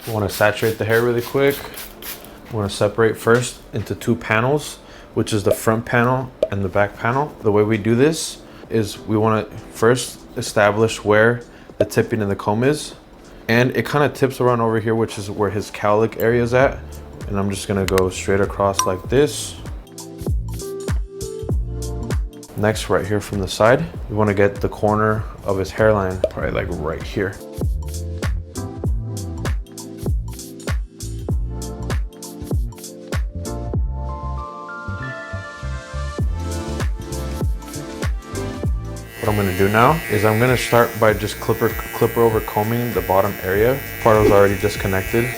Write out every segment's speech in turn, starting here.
I want to saturate the hair really quick. I want to separate first into two panels, which is the front panel and the back panel. The way we do this is we want to first establish where the tipping in the comb is. And it kind of tips around over here, which is where his cowlick area is at. And I'm just gonna go straight across like this. Next, right here from the side, we want to get the corner of his hairline, probably like right here. What I'm gonna do now is I'm gonna start by just clipper over combing the bottom area. Part was already disconnected.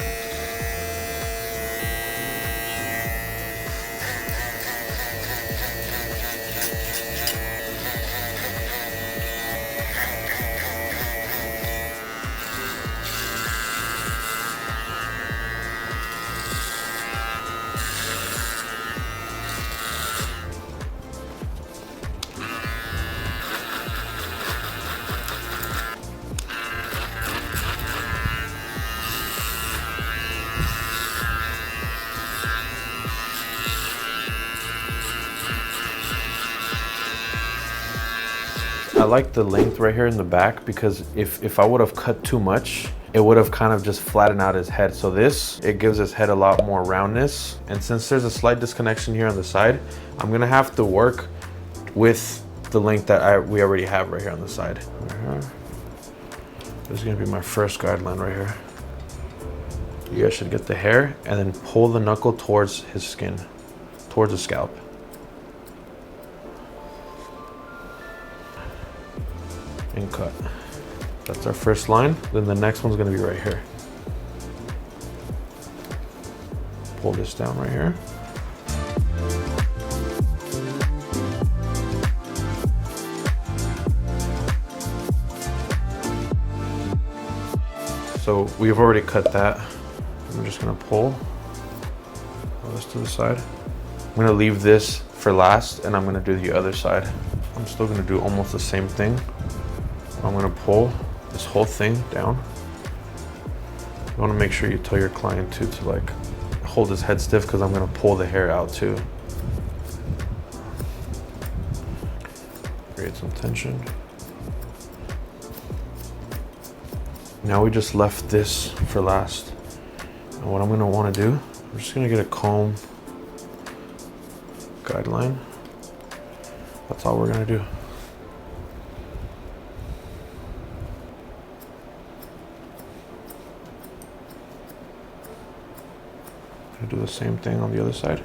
I like the length right here in the back because if I would have cut too much, it would have kind of just flattened out his head. So this, it gives his head a lot more roundness. And since there's a slight disconnection here on the side, I'm gonna have to work with the length that we already have right here on the side. This is gonna be my first guideline right here. You guys should get the hair and then pull the knuckle towards his skin, towards the scalp. And cut. That's our first line. Then the next one's gonna be right here. Pull this down right here. So we've already cut that. I'm just gonna pull this to the side. I'm gonna leave this for last and I'm gonna do the other side. I'm still gonna do almost the same thing. I'm gonna pull this whole thing down. You wanna make sure you tell your client to like hold his head stiff because I'm gonna pull the hair out too. Create some tension. Now we just left this for last. And what I'm gonna wanna do, I'm just gonna get a comb guideline. That's all we're gonna do. Do the same thing on the other side.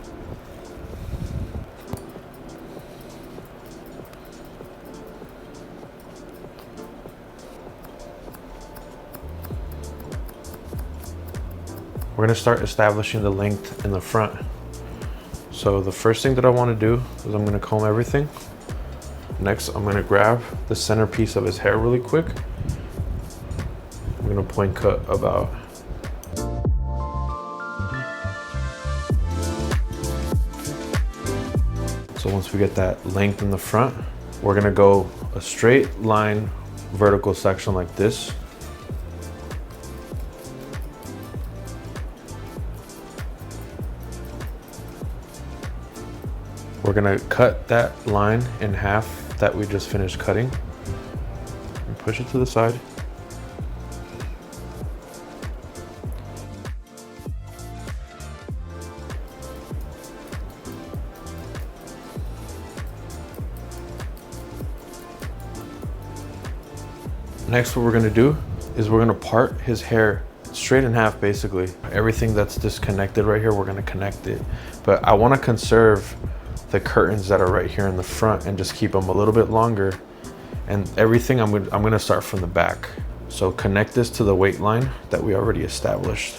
We're gonna start establishing the length in the front. So the first thing that I wanna do is I'm gonna comb everything. Next, I'm gonna grab the center piece of his hair really quick. I'm gonna point cut about So once we get that length in the front, we're gonna go a straight line vertical section like this. We're gonna cut that line in half that we just finished cutting and push it to the side. Next, what we're gonna do is we're gonna part his hair straight in half, basically. Everything that's disconnected right here, we're gonna connect it. But I wanna conserve the curtains that are right here in the front and just keep them a little bit longer. And everything, I'm gonna start from the back. So connect this to the weight line that we already established.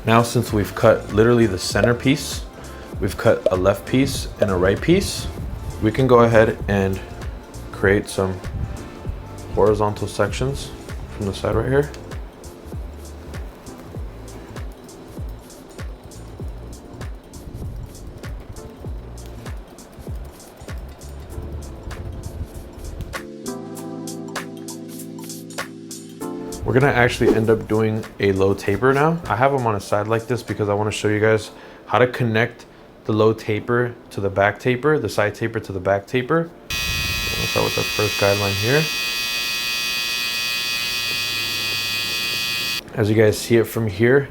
Now, since we've cut literally the center piece, we've cut a left piece and a right piece, we can go ahead and create some horizontal sections from the side right here. We're gonna actually end up doing a low taper now. I have them on a side like this because I wanna show you guys how to connect the low taper to the back taper, the side taper to the back taper. We'll start with the first guideline here. As you guys see it from here,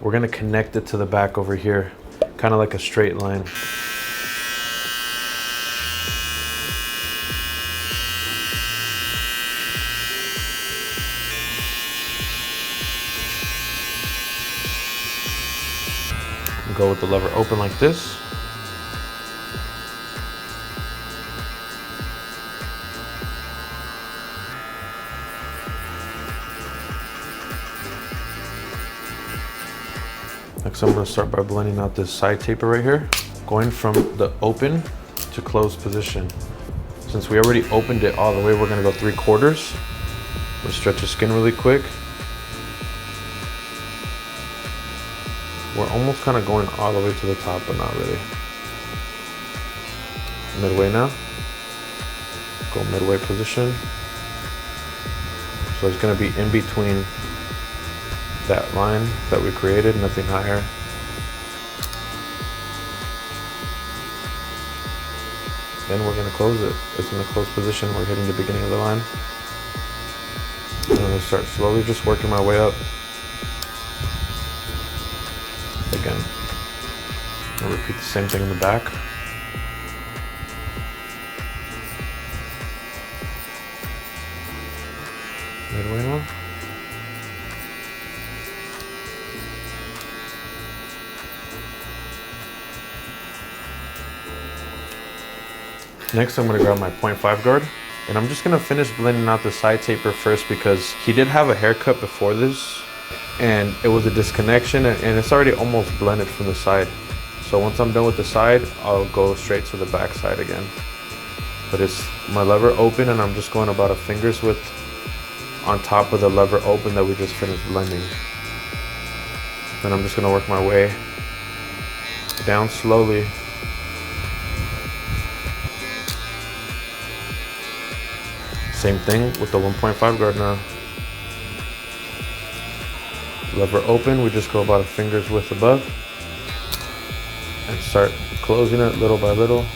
we're gonna connect it to the back over here, kind of like a straight line. Go with the lever open like this. Next, I'm going to start by blending out this side taper right here, going from the open to closed position. Since we already opened it all the way, we're going to go 3/4. We'll stretch the skin really quick. We're almost kind of going all the way to the top, but not really. Midway now. Go midway position. So it's going to be in between that line that we created, nothing higher. Then we're going to close it. It's in the closed position. We're hitting the beginning of the line. I'm going to start slowly just working my way up. Again, I'll repeat the same thing in the back. Midway now. Next, I'm going to grab my 0.5 guard, and I'm just going to finish blending out the side taper first because he did have a haircut before this, and it was a disconnection, and it's already almost blended from the side. So once I'm done with the side, I'll go straight to the back side again. But it's my lever open, and I'm just going about a finger's width on top of the lever open that we just finished blending. Then I'm just going to work my way down slowly. Same thing with the 1.5 guard now. Lever open, we just go about a finger's width above and start closing it little by little.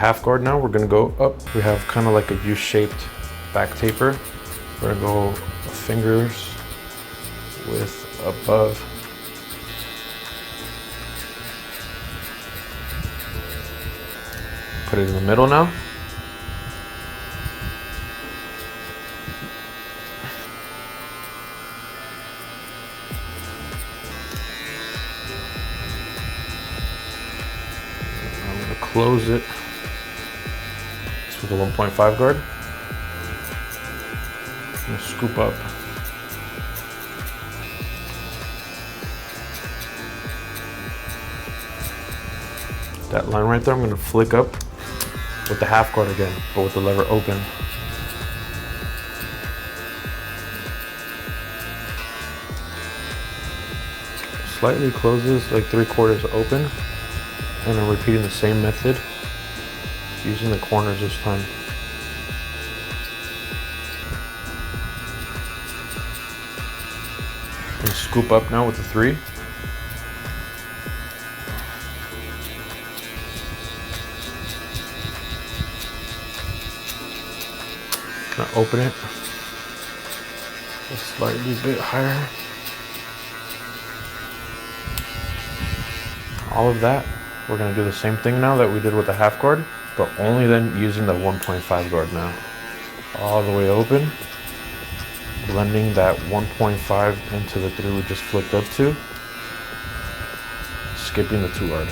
half guard now, we're gonna go up. We have kind of like a U-shaped back taper. We're gonna go fingers width above. Put it in the middle now. I'm gonna close it. This with a 1.5 guard. I'm gonna scoop up. That line right there, I'm gonna flick up with the half guard again, but with the lever open. Slightly closes, like 3/4 open, and I'm repeating the same method, using the corners this time. I'm gonna scoop up now with the 3. Gonna open it a slightly bit higher. All of that, we're gonna do the same thing now that we did with the half guard, but only then using the 1.5 guard now. All the way open, blending that 1.5 into the 3 we just flipped up to, skipping the 2 guard.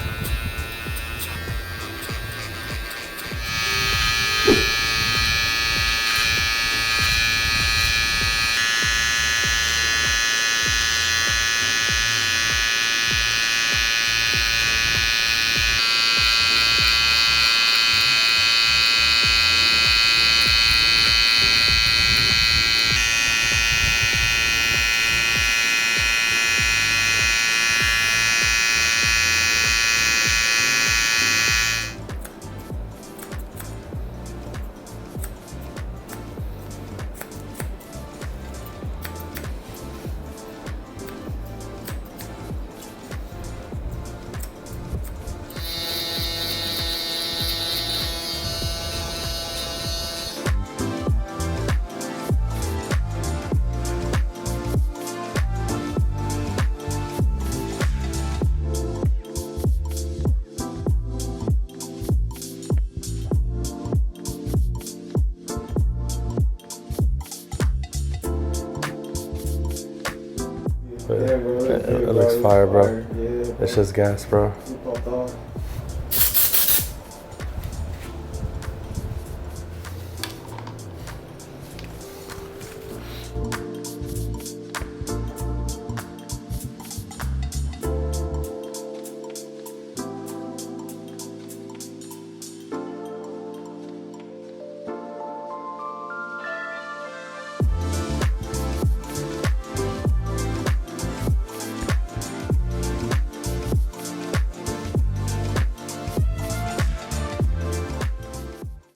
Yeah, bro. It looks fire, bro. Yeah, It's just gas, bro. Popped off.